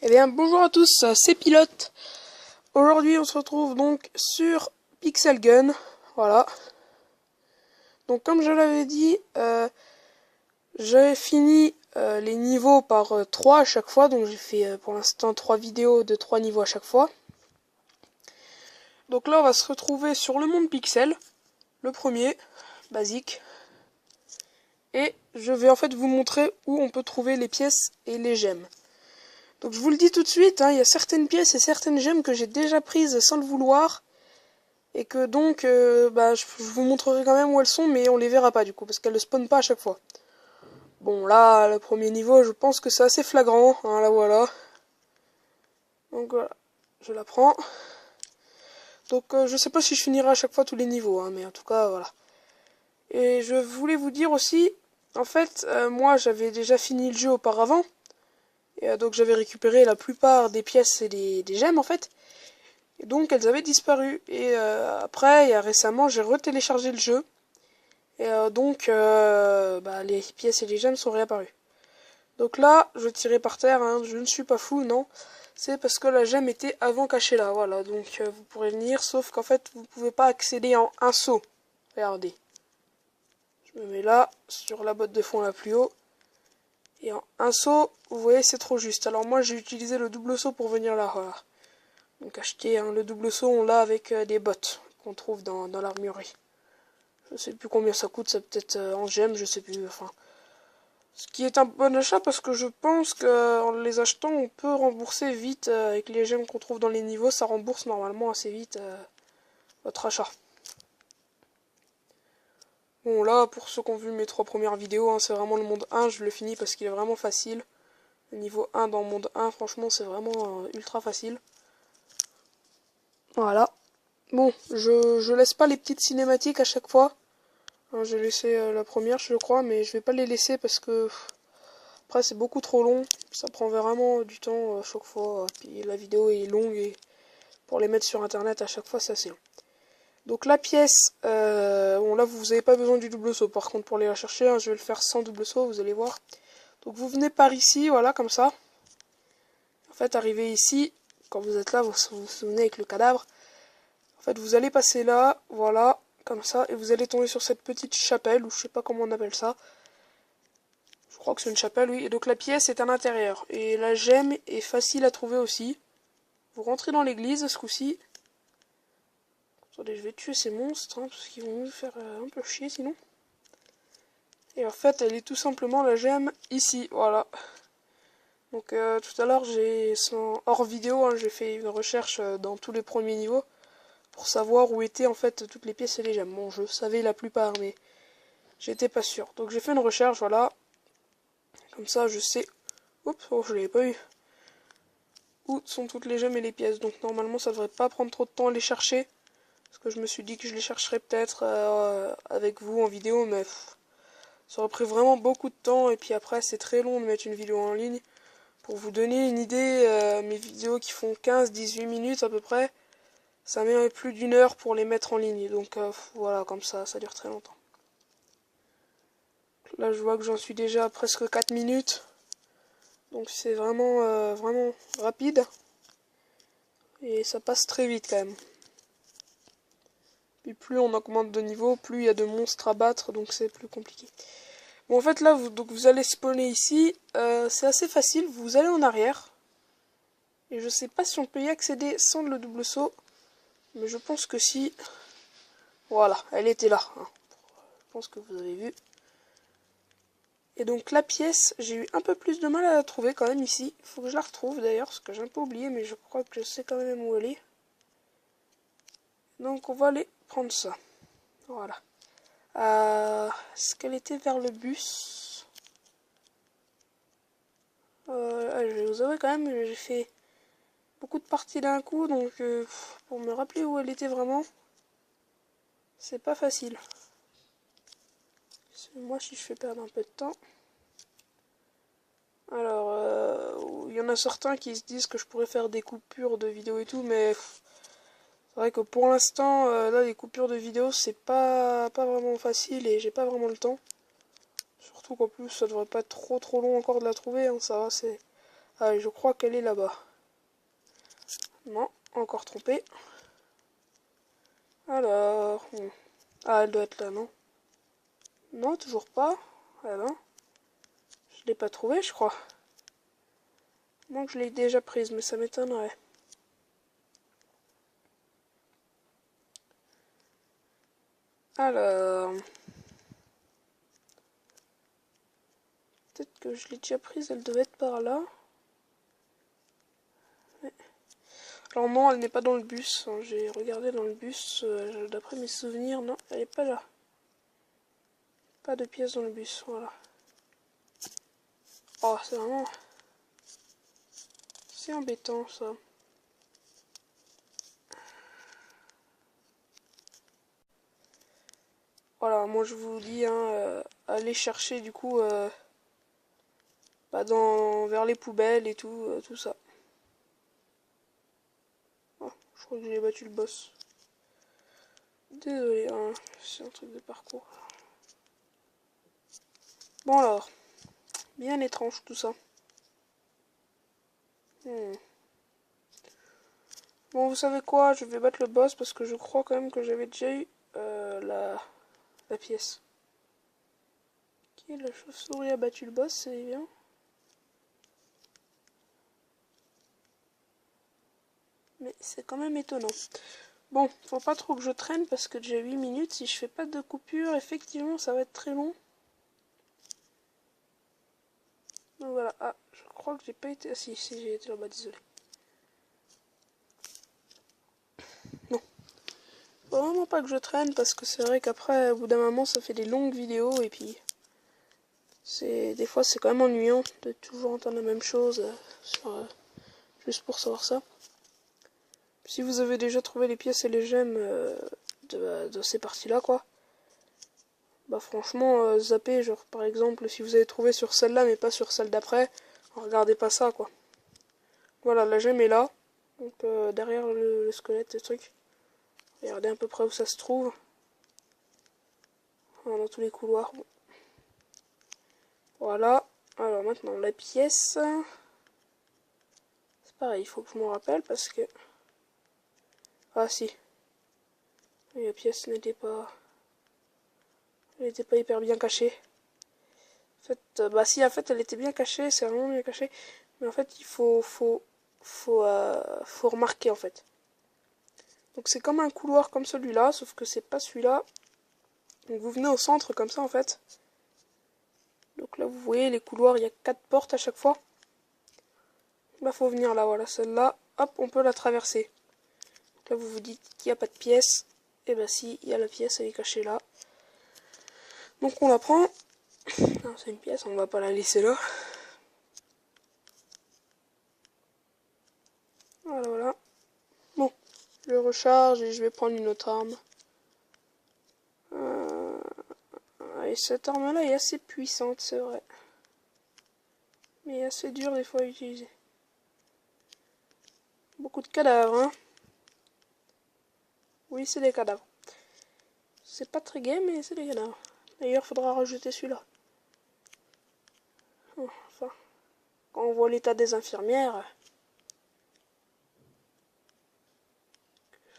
Eh bien, bonjour à tous, c'est Pilote. Aujourd'hui, on se retrouve donc sur Pixel Gun. Voilà. Donc, comme je l'avais dit, j'avais fini les niveaux par 3 à chaque fois. Donc, j'ai fait pour l'instant 3 vidéos de 3 niveaux à chaque fois. Donc là, on va se retrouver sur le monde Pixel. Le premier, basique. Et je vais en fait vous montrer où on peut trouver les pièces et les gemmes. Donc je vous le dis tout de suite, il y a certaines pièces et certaines gemmes que j'ai déjà prises sans le vouloir. Et que donc, je vous montrerai quand même où elles sont, mais on les verra pas du coup, parce qu'elles ne spawnent pas à chaque fois. Bon, là, le premier niveau, je pense que c'est assez flagrant, là voilà. Donc voilà, je la prends. Donc je sais pas si je finirai à chaque fois tous les niveaux, mais en tout cas, voilà. Et je voulais vous dire aussi, en fait, moi j'avais déjà fini le jeu auparavant. Et donc j'avais récupéré la plupart des pièces et des gemmes en fait. Et donc elles avaient disparu. Et après, récemment, j'ai retéléchargé le jeu. Et les pièces et les gemmes sont réapparues. Donc là, je tirais par terre, je ne suis pas fou, non. C'est parce que la gemme était avant cachée là, voilà. Donc vous pourrez venir, sauf qu'en fait, vous ne pouvez pas accéder en un saut. Regardez. Je me mets là, sur la botte de fond la plus haut. Et en un saut, vous voyez, c'est trop juste. Alors moi, j'ai utilisé le double saut pour venir là, voilà. Donc acheter le double saut, on l'a avec des bottes qu'on trouve dans l'armurerie. Je sais plus combien ça coûte, ça peut-être en gemmes, je sais plus, enfin. Ce qui est un bon achat parce que je pense qu'en les achetant, on peut rembourser vite avec les gemmes qu'on trouve dans les niveaux, ça rembourse normalement assez vite votre achat. Bon là, pour ceux qui ont vu mes 3 premières vidéos, c'est vraiment le monde 1, je le finis parce qu'il est vraiment facile. Le niveau 1 dans le monde 1, franchement, c'est vraiment ultra facile. Voilà. Bon, je laisse pas les petites cinématiques à chaque fois. J'ai laissé la première, je crois, mais je vais pas les laisser parce que après c'est beaucoup trop long. Ça prend vraiment du temps à chaque fois. Puis la vidéo est longue et pour les mettre sur internet à chaque fois c'est assez long. Donc la pièce, bon là vous n'avez pas besoin du double saut. Par contre pour aller la chercher, je vais le faire sans double saut, vous allez voir. Donc vous venez par ici, voilà comme ça. En fait arrivez ici, quand vous êtes là, vous vous souvenez avec le cadavre. En fait vous allez passer là, voilà. Comme ça, et vous allez tomber sur cette petite chapelle, ou je sais pas comment on appelle ça. Je crois que c'est une chapelle, oui. Et donc la pièce est à l'intérieur. Et la gemme est facile à trouver aussi. Vous rentrez dans l'église ce coup-ci. Attendez, je vais tuer ces monstres, parce qu'ils vont nous faire un peu chier sinon. Et en fait, elle est tout simplement la gemme ici, voilà. Donc tout à l'heure, hors vidéo, j'ai fait une recherche dans tous les premiers niveaux pour savoir où étaient en fait toutes les pièces et les gemmes. Bon, je savais la plupart, mais j'étais pas sûr. Donc j'ai fait une recherche, voilà. Comme ça, je sais... Oups, oh, je l'avais pas eu. Où sont toutes les gemmes et les pièces. Donc normalement, ça devrait pas prendre trop de temps à les chercher. Parce que je me suis dit que je les chercherais peut-être avec vous en vidéo, mais ça aurait pris vraiment beaucoup de temps. Et puis après, c'est très long de mettre une vidéo en ligne. Pour vous donner une idée, mes vidéos qui font 15-18 minutes à peu près, ça met plus d'une heure pour les mettre en ligne. Donc voilà, comme ça dure très longtemps. Là, je vois que j'en suis déjà à presque 4 minutes. Donc c'est vraiment rapide. Et ça passe très vite quand même. Puis plus on augmente de niveau, plus il y a de monstres à battre, donc c'est plus compliqué. Bon, en fait là, vous allez spawner ici. C'est assez facile, vous allez en arrière. Et je sais pas si on peut y accéder sans le double saut. Mais je pense que si. Voilà, elle était là. Je pense que vous avez vu. Et donc la pièce, j'ai eu un peu plus de mal à la trouver quand même ici. Il faut que je la retrouve d'ailleurs, parce que j'ai un peu oublié, mais je crois que je sais quand même où elle est. Donc on va aller prendre ça. Voilà. Est-ce qu'elle était vers le bus? Je vais vous avouer quand même, j'ai fait beaucoup de parties d'un coup, donc pour me rappeler où elle était vraiment, c'est pas facile. Moi si je fais perdre un peu de temps. Alors, il y en a certains qui se disent que je pourrais faire des coupures de vidéos et tout, mais c'est vrai que pour l'instant, là, les coupures de vidéos, c'est pas vraiment facile et j'ai pas vraiment le temps. Surtout qu'en plus, ça devrait pas être trop long encore de la trouver, ça va, c'est Ah, je crois qu'elle est là-bas. Non, encore trompé. Alors... Ah, elle doit être là, non? Non, toujours pas. Ah ben, je l'ai pas trouvée, je crois. Moi que je l'ai déjà prise, mais ça m'étonnerait. Alors... Peut-être que je l'ai déjà prise, elle devait être par là. Ouais. Alors non, elle n'est pas dans le bus. J'ai regardé dans le bus, d'après mes souvenirs, non, elle n'est pas là. Pas de pièces dans le bus, voilà. Oh, c'est vraiment... C'est embêtant, ça. Voilà, moi je vous dis, hein, allez chercher du coup vers les poubelles et tout, tout ça. Oh, je crois que j'ai battu le boss. Désolé, hein, c'est un truc de parcours. Bon alors, bien étrange tout ça. Bon, vous savez quoi, je vais battre le boss parce que je crois quand même que j'avais déjà eu la pièce. Ok, la chauve-souris a battu le boss, c'est bien. Mais c'est quand même étonnant. Bon, faut pas trop que je traîne parce que déjà 8 minutes, si je fais pas de coupure, effectivement ça va être très long. Donc voilà, ah, je crois que j'ai pas été... Ah si, j'ai été là-bas, désolé. Non, faut vraiment pas que je traîne parce que c'est vrai qu'après, au bout d'un moment, ça fait des longues vidéos et puis... Des fois c'est quand même ennuyant de toujours entendre la même chose juste pour savoir ça. Si vous avez déjà trouvé les pièces et les gemmes de ces parties-là, quoi, bah franchement, zappez, genre par exemple, si vous avez trouvé sur celle-là mais pas sur celle d'après, regardez pas ça, quoi. Voilà, la gemme est là, donc derrière le squelette et truc. Regardez à peu près où ça se trouve. Voilà, dans tous les couloirs. Bon. Voilà, alors maintenant la pièce. C'est pareil, il faut que je m'en rappelle parce que... Ah si. La pièce n'était pas... Elle n'était pas hyper bien cachée. En fait, bah si, en fait, elle était bien cachée, c'est vraiment bien caché. Mais en fait, il faut remarquer, en fait. Donc c'est comme un couloir comme celui-là, sauf que c'est pas celui-là. Donc vous venez au centre comme ça, en fait. Donc là, vous voyez, les couloirs, il y a 4 portes à chaque fois. Là, faut venir là, voilà, celle-là. Hop, on peut la traverser. Donc là, vous vous dites qu'il n'y a pas de pièce. Et bah si, il y a la pièce, elle est cachée là. Donc on la prend. C'est une pièce, on va pas la laisser là. Voilà, voilà. Bon, je recharge et je vais prendre une autre arme. Et cette arme-là est assez puissante, c'est vrai. Mais assez dure des fois à utiliser. Beaucoup de cadavres, hein. Oui, c'est des cadavres. C'est pas très gai, mais c'est des cadavres. D'ailleurs, faudra rajouter celui-là. Enfin, quand on voit l'état des infirmières...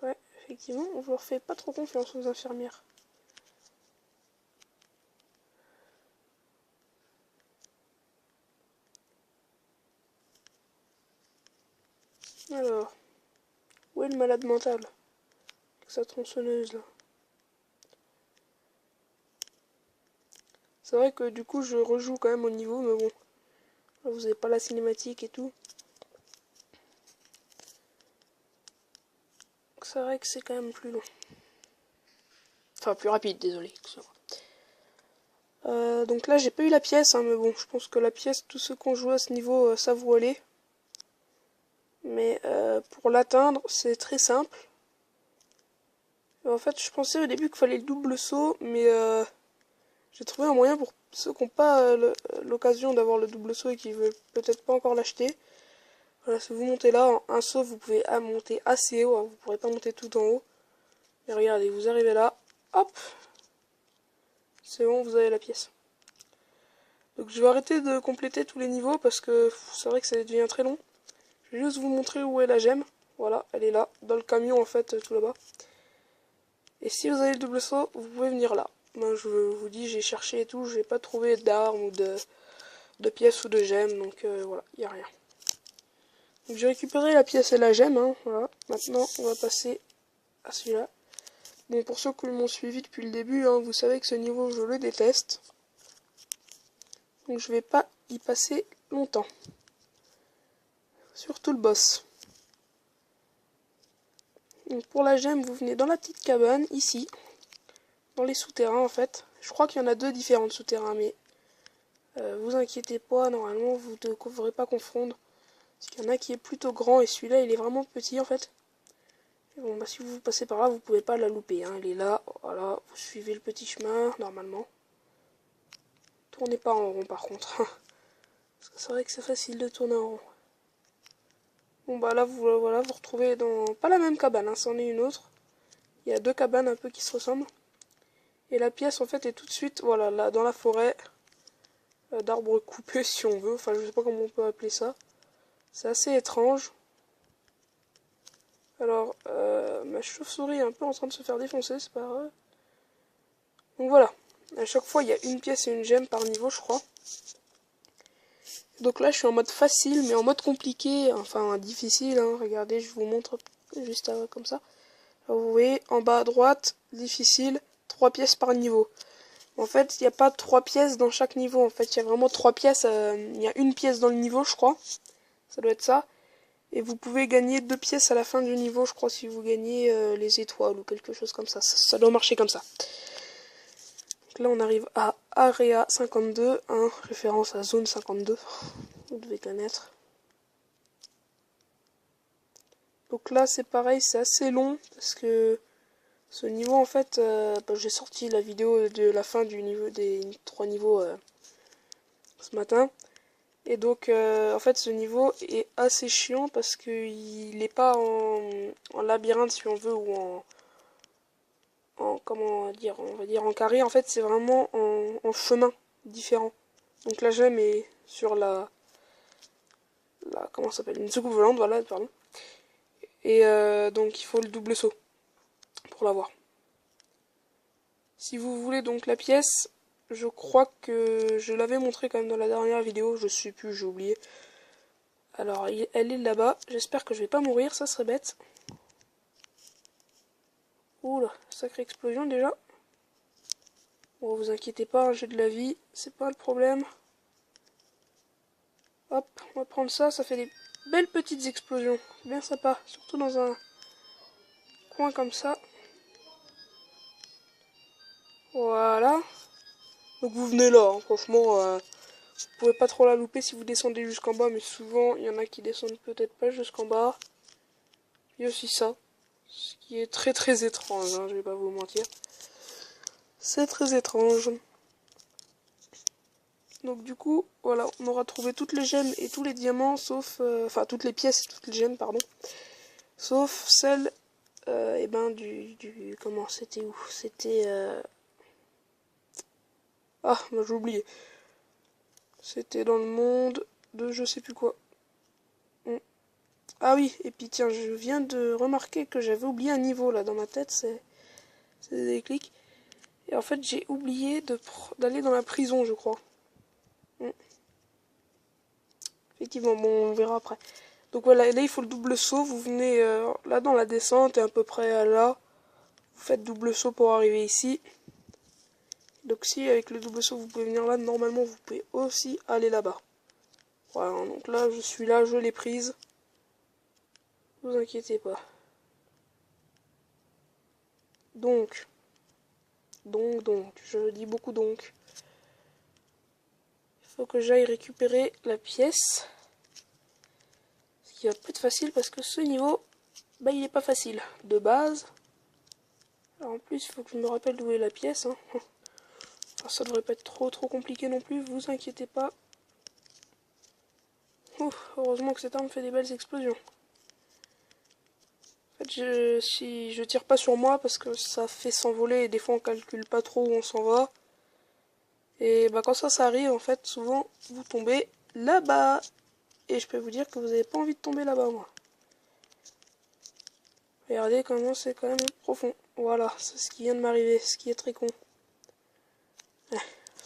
Ouais, effectivement, on leur fait pas trop confiance aux infirmières. Alors, où est le malade mental? Avec sa tronçonneuse, là. C'est vrai que du coup, je rejoue quand même au niveau, mais bon. Là, vous avez pas la cinématique et tout. C'est vrai que c'est quand même plus long. Enfin, plus rapide, désolé. Donc là, j'ai pas eu la pièce, hein, mais bon, je pense que la pièce, tous ceux qui ont joué à ce niveau savent où aller. Mais pour l'atteindre, c'est très simple. En fait, je pensais au début qu'il fallait le double saut, mais j'ai trouvé un moyen pour ceux qui n'ont pas l'occasion d'avoir le double saut et qui veulent peut-être pas encore l'acheter. Voilà, si vous montez là, en un saut, vous pouvez monter assez haut, hein, vous ne pourrez pas monter tout en haut. Mais regardez, vous arrivez là, hop, c'est bon, vous avez la pièce. Donc je vais arrêter de compléter tous les niveaux parce que c'est vrai que ça devient très long. Je vais juste vous montrer où est la gemme. Voilà, elle est là, dans le camion en fait, tout là-bas. Et si vous avez le double saut, vous pouvez venir là. Moi je vous dis, j'ai cherché et tout, j'ai pas trouvé d'armes ou de pièces ou de gemmes, donc voilà, il n'y a rien. Donc j'ai récupéré la pièce et la gemme, hein, voilà. Maintenant on va passer à celui-là. Bon, pour ceux qui m'ont suivi depuis le début, hein, vous savez que ce niveau je le déteste. Donc je vais pas y passer longtemps. Surtout le boss. Donc pour la gemme, vous venez dans la petite cabane, ici. Dans les souterrains en fait. Je crois qu'il y en a deux différents souterrains, mais vous inquiétez pas, normalement vous ne devrez pas confondre. Parce qu'il y en a qui est plutôt grand et celui-là il est vraiment petit en fait. Et bon bah si vous passez par là, vous pouvez pas la louper, hein. Elle est là, voilà, vous suivez le petit chemin normalement. Tournez pas en rond par contre. Parce que c'est vrai que c'est facile de tourner en rond. Bon bah là vous voilà, vous retrouvez dans pas la même cabane, hein, c'en est une autre. Il y a deux cabanes un peu qui se ressemblent. Et la pièce en fait est tout de suite, voilà, là dans la forêt d'arbres coupés si on veut. Enfin je sais pas comment on peut appeler ça. C'est assez étrange. Alors ma chauve-souris est un peu en train de se faire défoncer, c'est pas grave. Donc voilà, à chaque fois il y a une pièce et une gemme par niveau je crois. Donc là je suis en mode facile mais en mode compliqué, enfin difficile, hein. Regardez, je vous montre juste comme ça. Alors, vous voyez en bas à droite, difficile, 3 pièces par niveau. En fait il n'y a pas 3 pièces dans chaque niveau, en fait il y a vraiment 3 pièces, il y a une pièce dans le niveau je crois, ça doit être ça. Et vous pouvez gagner 2 pièces à la fin du niveau je crois si vous gagnez les étoiles ou quelque chose comme ça, ça doit marcher comme ça. Donc là on arrive à Area 52, hein, référence à Zone 52, vous devez connaître. Donc là c'est pareil, c'est assez long parce que ce niveau en fait, j'ai sorti la vidéo de la fin du niveau des 3 niveaux ce matin. Et donc en fait ce niveau est assez chiant parce qu'il n'est pas en labyrinthe si on veut ou en comment dire, on va dire en carré. En fait c'est vraiment en chemin différent. Donc la gemme est sur la comment ça s'appelle, une soucoupe volante, voilà, pardon. Et donc il faut le double saut pour l'avoir. Si vous voulez donc la pièce, je crois que je l'avais montré quand même dans la dernière vidéo, je sais plus, j'ai oublié. Alors elle est là-bas, j'espère que je vais pas mourir, ça serait bête. Oula, sacrée explosion déjà. Bon, vous inquiétez pas, hein, j'ai de la vie, c'est pas le problème. Hop, on va prendre ça, ça fait des belles petites explosions, bien sympa, surtout dans un coin comme ça. Voilà. Donc vous venez là, hein, franchement, vous pouvez pas trop la louper si vous descendez jusqu'en bas, mais souvent il y en a qui descendent peut-être pas jusqu'en bas. Il y a aussi ça, ce qui est très très étrange, hein, je vais pas vous mentir. C'est très étrange. Donc du coup, voilà, on aura trouvé toutes les gemmes et tous les diamants, sauf... enfin, toutes les pièces et toutes les gemmes, pardon. Sauf celle, et ben, comment, c'était où? C'était... Ah, bah, j'ai oublié. C'était dans le monde de je sais plus quoi. Ah oui, et puis tiens, je viens de remarquer que j'avais oublié un niveau, là, dans ma tête, c'est des déclics. Et en fait, j'ai oublié d'aller dans la prison, je crois. Effectivement, bon, on verra après. Donc voilà, là il faut le double saut, vous venez là dans la descente et à peu près à là, vous faites double saut pour arriver ici. Donc si avec le double saut vous pouvez venir là, normalement vous pouvez aussi aller là-bas. Voilà, donc là je suis là, je l'ai prise. Ne vous inquiétez pas. Donc, je dis beaucoup donc. Il faut que j'aille récupérer la pièce. Ce qui va pas être facile parce que ce niveau, bah il est pas facile de base. Alors en plus il faut que je me rappelle d'où est la pièce, hein. Alors, ça devrait pas être trop compliqué non plus, vous inquiétez pas. Ouf, heureusement que cette arme fait des belles explosions. En fait, si je tire pas sur moi parce que ça fait s'envoler et des fois on calcule pas trop où on s'en va. Et bah quand ça arrive, en fait, souvent, vous tombez là-bas. Et je peux vous dire que vous n'avez pas envie de tomber là-bas, moi. Regardez comment c'est quand même profond. Voilà, c'est ce qui vient de m'arriver, ce qui est très con.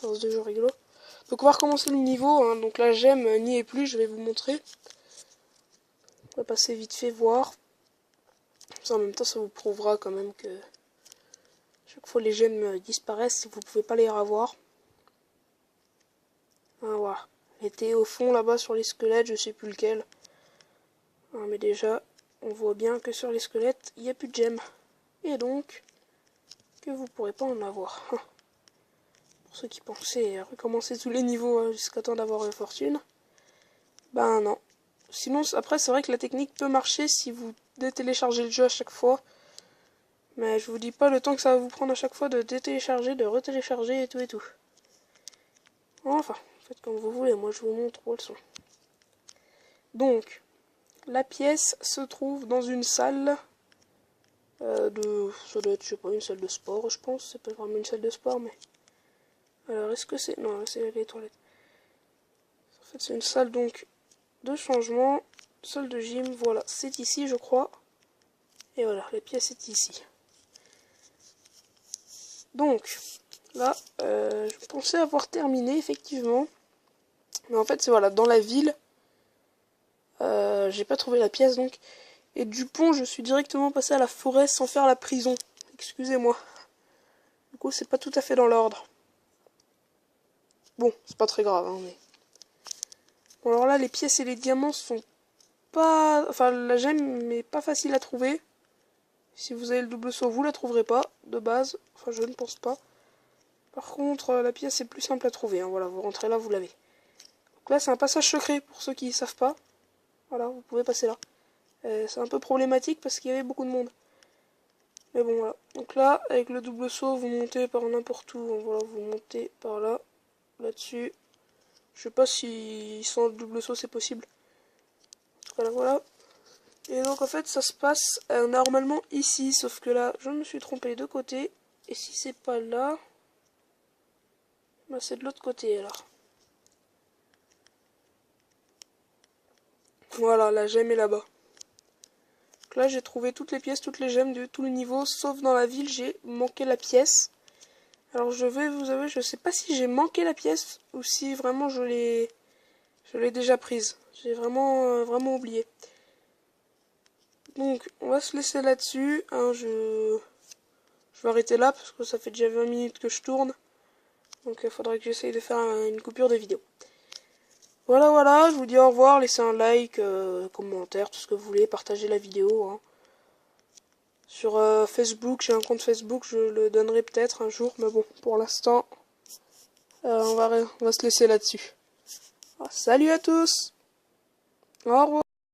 Force de jeu rigolo. Donc on va recommencer le niveau, hein. Donc la gemme n'y est plus, je vais vous montrer. On va passer vite fait voir. Ça, en même temps, ça vous prouvera quand même que chaque fois les gemmes disparaissent si vous pouvez pas les revoir. Ah, voilà. Elle était au fond là-bas sur les squelettes, je sais plus lequel. Ah, mais déjà, on voit bien que sur les squelettes, il n'y a plus de gemmes. Et donc, que vous pourrez pas en avoir. Pour ceux qui pensaient recommencer tous les niveaux jusqu'à temps d'avoir une fortune. Ben non. Sinon, après, c'est vrai que la technique peut marcher si vous détéléchargez le jeu à chaque fois. Mais je vous dis pas le temps que ça va vous prendre à chaque fois de détélécharger, de retélécharger et tout et tout. Enfin, faites comme vous voulez, moi je vous montre où elles sont. Donc, la pièce se trouve dans une salle ça doit être, je sais pas, une salle de sport, je pense. C'est pas vraiment une salle de sport, mais... Alors, est-ce que c'est... Non, c'est les toilettes. En fait, c'est une salle, donc, de changement. Salle de gym, voilà. C'est ici, je crois. Et voilà, la pièce est ici. Donc, là, je pensais avoir terminé, effectivement. Mais en fait, c'est voilà, dans la ville. J'ai pas trouvé la pièce, donc. Et du pont, je suis directement passé à la forêt sans faire la prison. Excusez-moi. Du coup, c'est pas tout à fait dans l'ordre. Bon, c'est pas très grave, hein, mais... Bon, alors là, les pièces et les diamants sont pas... Enfin, la gemme est pas facile à trouver. Si vous avez le double saut, vous la trouverez pas, de base. Enfin, je ne pense pas. Par contre, la pièce est plus simple à trouver, hein. Voilà, vous rentrez là, vous l'avez. Donc là, c'est un passage secret, pour ceux qui ne savent pas. Voilà, vous pouvez passer là. C'est un peu problématique parce qu'il y avait beaucoup de monde. Mais bon, voilà. Donc là, avec le double saut, vous montez par n'importe où. Voilà, vous montez par là, là-dessus. Je sais pas si sans le double saut c'est possible. En tout cas, là, voilà. Et donc, en fait, ça se passe normalement ici. Sauf que là, je me suis trompé de côté. Et si c'est pas là, bah, c'est de l'autre côté, alors. Voilà, la gemme est là-bas. Là, j'ai trouvé toutes les pièces, toutes les gemmes de tout le niveau, sauf dans la ville, j'ai manqué la pièce. Alors, je vais vous avouer, je sais pas si j'ai manqué la pièce ou si vraiment je l'ai déjà prise. J'ai vraiment oublié. Donc, on va se laisser là-dessus. Hein, je vais arrêter là parce que ça fait déjà 20 minutes que je tourne. Donc, il faudrait que j'essaye de faire une coupure de vidéo. Voilà, je vous dis au revoir, laissez un like, commentaire, tout ce que vous voulez, partagez la vidéo. Hein. Sur Facebook, j'ai un compte Facebook, je le donnerai peut-être un jour, mais bon, pour l'instant, on va se laisser là-dessus. Salut à tous, au revoir.